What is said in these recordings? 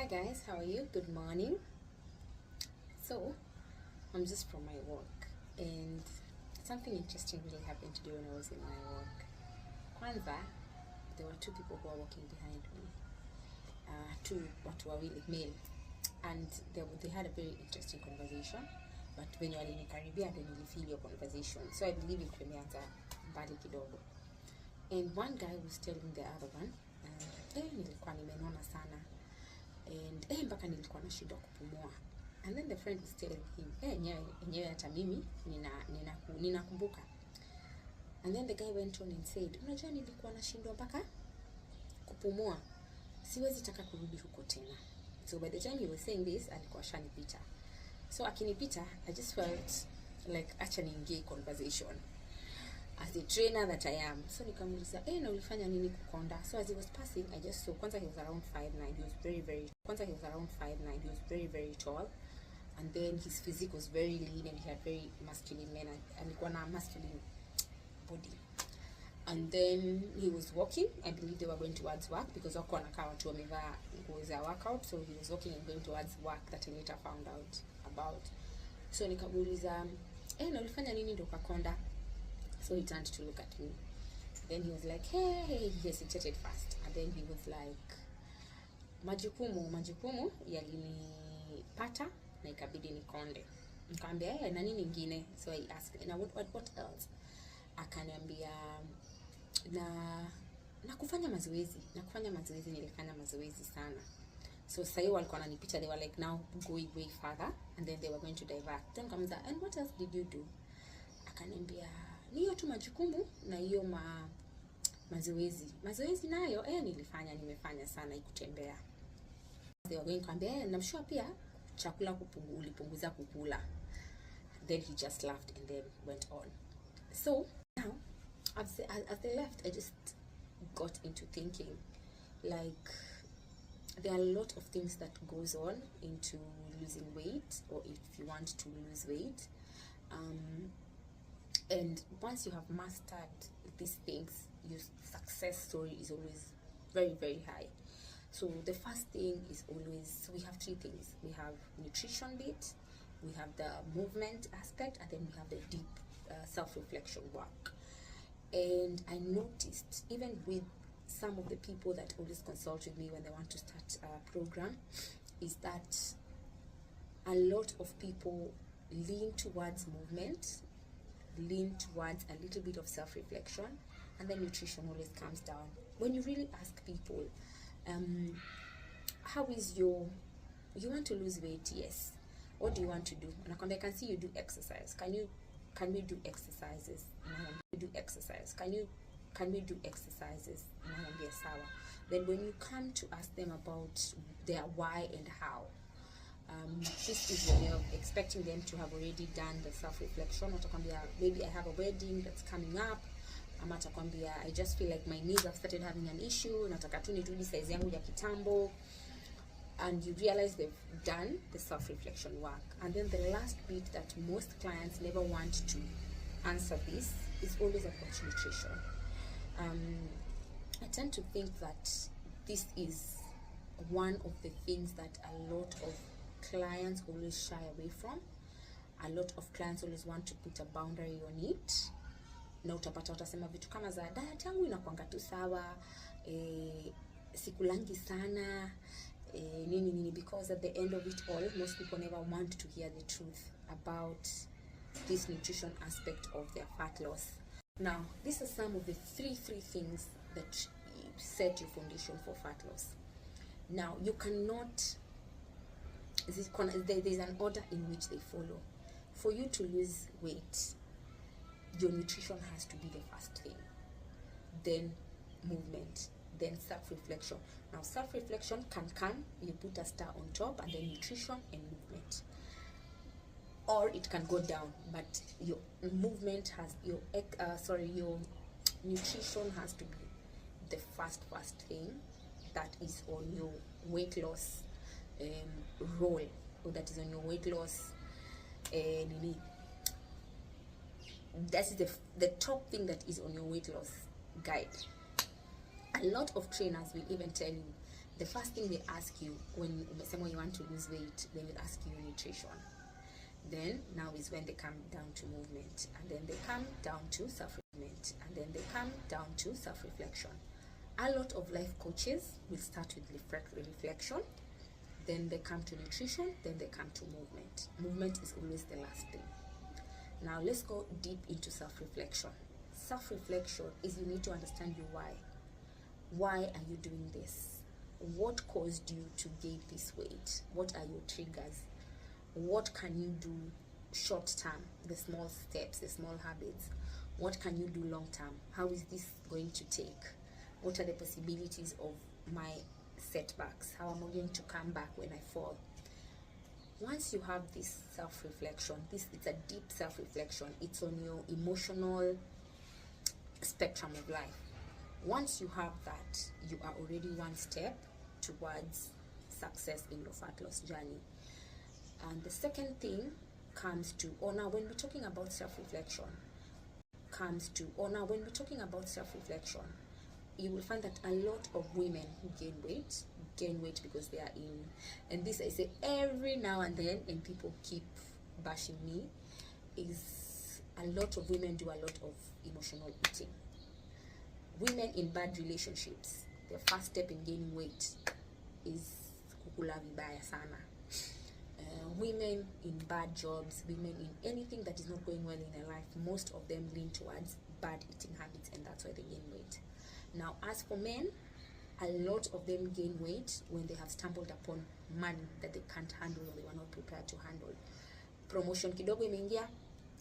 Hi guys, how are you? Good morning. So, I'm just from my work and something interesting really happened today when I was in my work. Kwanza, there were two people who were walking behind me. Two watu wawili male, and they had a very interesting conversation, but when you walinikaribia ndio nilifeel your conversation, so I believe it imeanza mbali kidogo. And one guy was telling the other one, nilikuwa nimenona sana and mpaka nilikuwa nashindwa kupumua. And then the friend was telling him, nyewe hata mimi ninakumbuka. And then the guy went on and said, unajua nilikuwa nashindwa mpaka kupumua, siwezi taka kurudi huko tena. So by the time he was saying this, alikuwa shanipita. So akinipita, I just felt like acha niingie conversation as a trainer that I am. So nikamuuliza, na ulifanya nini kukonda? So as he was passing, I just saw, kwanza he was around 5'9", he was very tall, and then his physique was very lean and he had very masculine men, alikuwa na masculine body. And then he was walking, I believe they were going towards work because wako wanakaa watu wamevaa nguo za workout, so he was walking and going towards work that I later found out about. So nikamuuliza, na ulifanya nini ndo ukakonda? So he turned to look at me. Then he was like, hey, he hesitated first. And then he was like, majukumu yalinipata na ikabidi nikonde. Nikamwambia, na nini nyingine? So I asked, now what else? Akaniambia, na kufanya mazoezi. Nilifanya mazoezi sana. So sasa hiyo walikuwa wananipita, they were like now going way further and then they were going to divert. Then kamuza, and what else did you do? Akaniambia, ni hiyo tu majukumu na hiyo mazoezi nayo nimefanya sana ikutembea. They were going kwambia, I'm sure pia chakula ulipunguza kukula. Then he just laughed and then went on. So now as they left, I just got into thinking, like, there are a lot of things that goes on into losing weight, or if you want to lose weight. And once you have mastered these things, your success story is always very, very high. So the first thing is always, we have three things. We have nutrition bit, we have the movement aspect, and then we have the deep self-reflection work. And I noticed, even with some of the people that always consult with me when they want to start a program, is that a lot of people lean towards movement, lean towards a little bit of self-reflection, and then nutrition always comes down. When you really ask people, how is you want to lose weight? Yes. What do you want to do? And I can see you do exercise. Can we do exercises? Can we do exercises? Yes, sawa. Then when you come to ask them about their why and how, this is when you're expecting them to have already done the self-reflection. Maybe I have a wedding that's coming up. I just feel like my knees have started having an issue. Nataka tu nirudi size yangu ya kitambo. And you realize they've done the self-reflection work. And then the last bit that most clients never want to answer this is always about nutrition. I tend to think that this is one of the things that a lot of clients always shy away from. A lot of clients always want to put a boundary on it. Na utapata utasema vitu kama za diet yangu inakuanga tu sawa, sikulangi sana, nini, because at the end of it all, most people never want to hear the truth about this nutrition aspect of their fat loss. Now, these are some of the three things that set your foundation for fat loss. Now, you cannot, there's an order in which they follow. For you to lose weight, your nutrition has to be the first thing, then movement, then self-reflection. Now self-reflection can come, you put a star on top, and then nutrition and movement, or it can go down, but your movement has your nutrition has to be the first thing that is on your weight loss roll, or that is on your weight loss that is the top thing that is on your weight loss guide. A lot of trainers will even tell you the first thing they ask you when someone you want to lose weight, they will ask you nutrition. Then now is when they come down to movement, and then they come down to self-movement, and then they come down to self-reflection. A lot of life coaches will start with reflection, then they come to nutrition, then they come to movement. Movement is always the last thing. Now let's go deep into self-reflection. Self-reflection is you need to understand your why. Why are you doing this? What caused you to gain this weight? What are your triggers? What can you do short term, the small steps, the small habits? What can you do long term? How is this going to take? What are the possibilities of my setbacks? How am I going to come back when I fall? Once you have this self-reflection, it's a deep self-reflection. It's on your emotional spectrum of life. Once you have that, you are already one step towards success in your fat loss journey. And the second thing comes to honor. When we're talking about self-reflection, you will find that a lot of women who gain weight because they are in, and this I say every now and then, and people keep bashing me, is a lot of women do a lot of emotional eating. Women in bad relationships, their first step in gaining weight is kukula vibaya sana. Women in bad jobs, women in anything that is not going well in their life, most of them lean towards bad eating habits, and that's why they gain weight. Now, as for men, a lot of them gain weight when they have stumbled upon money that they can't handle or they were not prepared to handle. Promotion kidogo imeingia,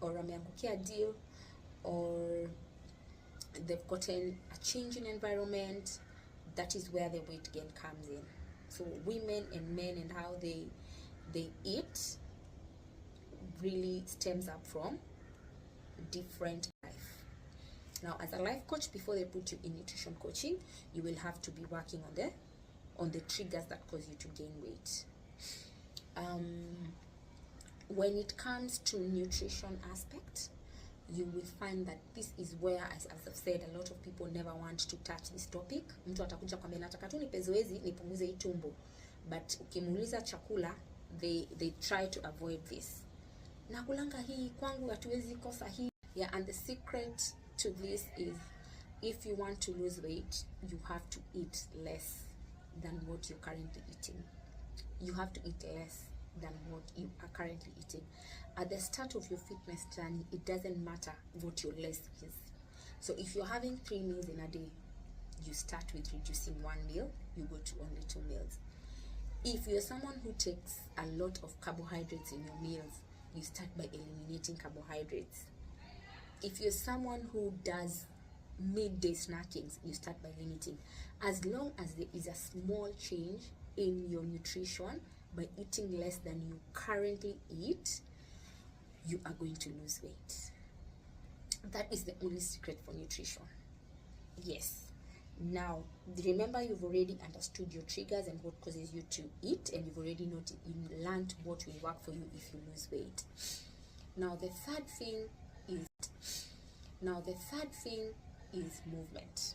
or ameangukia deal, or they've gotten a change in environment. That is where the weight gain comes in. So women and men and how they eat really stems up from different life. Now, as a life coach, before they put you in nutrition coaching, you will have to be working on the triggers that cause you to gain weight. When it comes to nutrition aspect, you will find that this is where, as I've said, a lot of people never want to touch this topic. Mtu atakuja kwambia nataka tu nipe zoezi nipunguze hii tumbo, but ukimuuliza chakula, they try to avoid this. Nakulanga hii kwangu hatuwezi kosa hii. Yeah, and the secret to this is, if you want to lose weight, you have to eat less than what you're currently eating. You have to eat less than what you are currently eating. At the start of your fitness journey, it doesn't matter what your less is. So if you're having 3 meals in a day, you start with reducing 1 meal, you go to only 2 meals. If you're someone who takes a lot of carbohydrates in your meals, you start by eliminating carbohydrates. If you're someone who does midday snackings, you start by limiting. As long as there is a small change in your nutrition by eating less than you currently eat, you are going to lose weight. That is the only secret for nutrition. Yes. Now, remember, you've already understood your triggers and what causes you to eat, and you've already learned what will work for you if you lose weight. Now, the third thing is movement.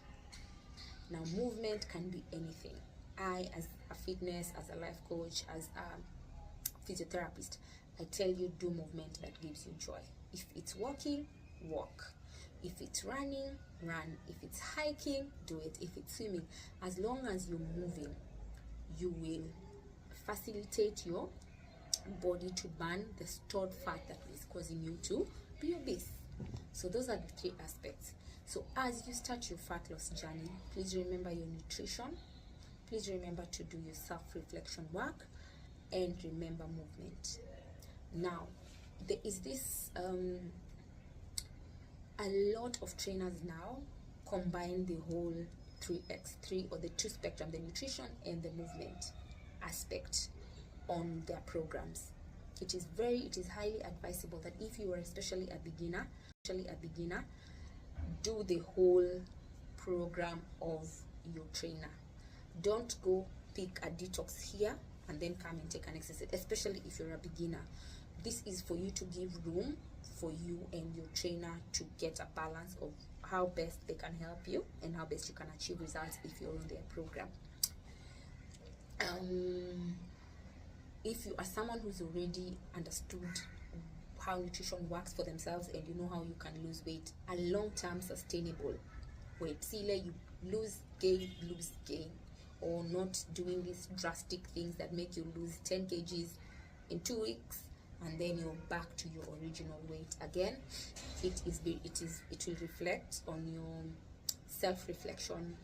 Now, movement can be anything. I, as a fitness, as a life coach, as a physiotherapist, I tell you, do movement that gives you joy. If it's walking, walk. If it's running, run. If it's hiking, do it. If it's swimming, as long as you're moving, you will facilitate your body to burn the stored fat that is causing you to be obese. So those are the 3 aspects. So as you start your fat loss journey, please remember your nutrition. Please remember to do your self-reflection work, and remember movement. Now, there is this a lot of trainers now combine the whole 3x3 or the 2 spectrum, the nutrition and the movement aspect on their programs. It is highly advisable that if you are especially a beginner, do the whole program of your trainer. Don't go pick a detox here and then come and take an exercise, especially if you're a beginner. This is for you to give room for you and your trainer to get a balance of how best they can help you and how best you can achieve results if you're on their program. If you are someone who's already understood how nutrition works for themselves, and you know how you can lose weight, a long-term sustainable weight, see, like you lose gain, or not doing these drastic things that make you lose 10 kgs in 2 weeks and then you're back to your original weight again. It will reflect on your self-reflection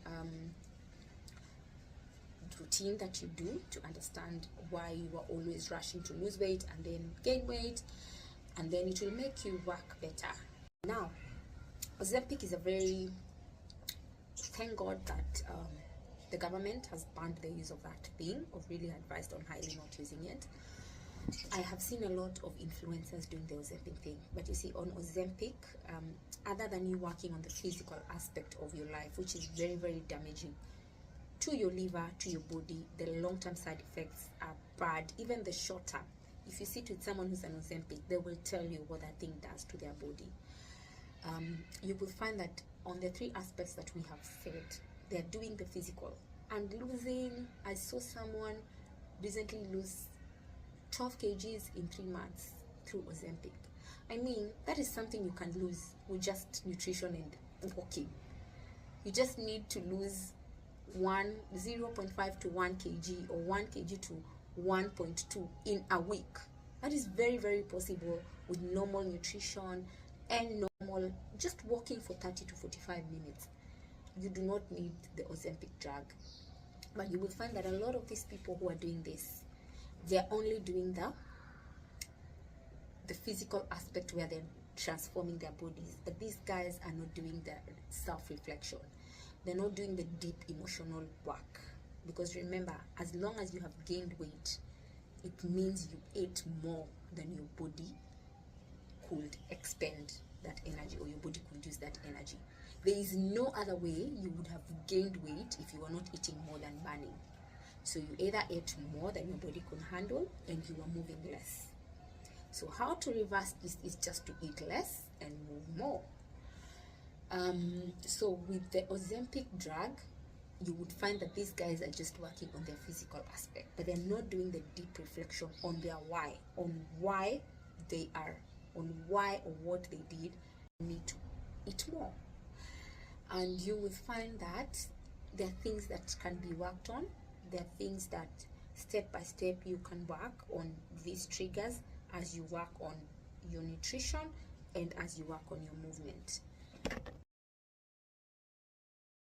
routine that you do to understand why you are always rushing to lose weight and then gain weight, and then it will make you work better. Now, Ozempic is a very, thank God that the government has banned the use of that thing, or really advised on highly not using it. I have seen a lot of influencers doing the Ozempic thing, but you see, on Ozempic, other than you working on the physical aspect of your life, which is very, very damaging to your liver, to your body, the long-term side effects are bad. Even the short-term, if you sit with someone who's an Ozempic, they will tell you what that thing does to their body. You will find that on the 3 aspects that we have said, they're doing the physical and losing. I saw someone recently lose 12 kgs in 3 months through Ozempic. I mean, that is something you can lose with just nutrition and walking. You just need to lose 0.5 to 1 kg or 1 kg to 1.2 in a week. That is very, very possible with normal nutrition and normal just walking for 30 to 45 minutes. You do not need the Ozempic drug. But you will find that a lot of these people who are doing this, they're only doing the physical aspect where they're transforming their bodies, but these guys are not doing the self-reflection. They're not doing the deep emotional work, because remember, as long as you have gained weight, it means you ate more than your body could expend that energy, or your body could use that energy. There is no other way you would have gained weight if you were not eating more than burning. So you either ate more than your body could handle, and you are moving less. So how to reverse this is just to eat less and move more. So with the Ozempic drug, you would find that these guys are just working on their physical aspect, but they're not doing the deep reflection on their why, on why they are, on why or what they did need to eat more. And you will find that there are things that can be worked on. There are things that step by step you can work on these triggers as you work on your nutrition and as you work on your movement.